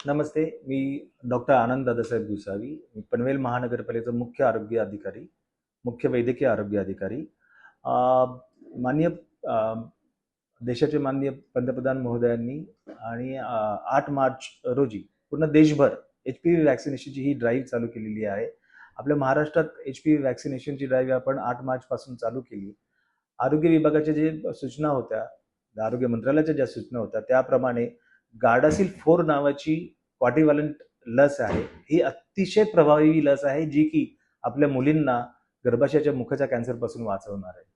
नमस्ते. मी doctor आनंद दादासाहेब गुसावी. मी पनवेल महानगरपालिकेचा मुख्य आरोग्य अधिकारी, मुख्य वैद्यकीय आरोग्य अधिकारी. अ, माननीय अ, देशाचे माननीय पंतप्रधान महोदयांनी आणि 8 मार्च रोजी पूर्ण देशभर एच-पी-व्ही व्हॅक्सिनेशनची ही ड्राईव्ह चालू केलेली आहे. आपल्या महाराष्ट्रात एच-पी-व्ही व्हॅक्सिनेशनची ड्राईव्ह आपण 8 मार्चपासून चालू केली. आरोग्य विभागाच्या जे सूचना होत्या, आरोग्य मंत्रालयाच्या ज्या सूचना होत्या त्याप्रमाणे गार्डासिल 4 नावाची क्वाड्रिव्हॅलंट लस आहे. ही अतिशय प्रभावी लस आहे, जी की आपल्या मुलींना गर्भाशयाच्या मुखाच्या कॅन्सरपासून वाचवणार आहे.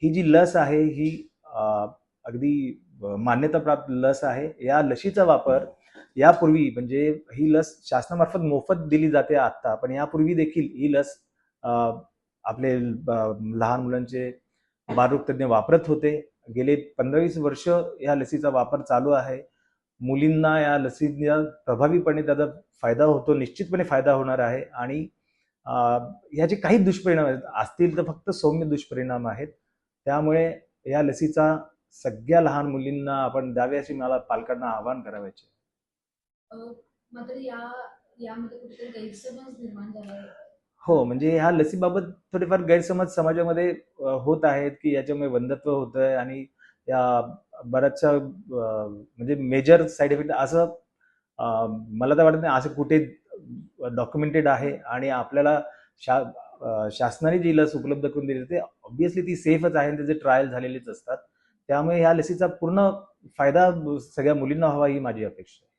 ही जी लस आहे ही अगदी मान्यताप्राप्त लस आहे. या लशीचा वापर यापूर्वी म्हणजे ही लस शासनामार्फत मोफत दिली जाते आता, पण यापूर्वी देखील ही लस आपले लहान मुलांचे बालरोग तज्ञ वापरत होते. गेले 15-20 वर्ष या लसीचा वापर चालू आहे. मुलींना या लसीचा प्रभावीपणे त्याचा फायदा होतो, निश्चितपणे फायदा होणार आहे. आणि ह्याचे काही दुष्परिणाम असतील तर फक्त सौम्य दुष्परिणाम आहेत. त्यामुळे या लसीचा सगळ्या लहान मुलींना आपण द्यावे असे मला पालकांना आवाहन करायचे. मात्र यामध्ये कुठेतरी गैरसमज निर्माण झाला आहे. हो, म्हणजे ह्या लसीबाबत थोडेफार गैरसमज समाजामध्ये होत आहेत, की याच्यामुळे वंध्यत्व होतंय आणि या बऱ्याचशा म्हणजे मेजर साइड इफेक्ट असं मला तर वाटत नाही असं कुठे डॉक्युमेंटेड आहे. आणि आपल्याला शासनाने जी लस उपलब्ध करून दिली ते ऑब्व्हियसली ती सेफच आहे आणि त्याचे ट्रायल झालेलेच असतात. त्यामुळे ह्या लसीचा पूर्ण फायदा सगळ्या मुलींना व्हावा ही माझी अपेक्षा आहे.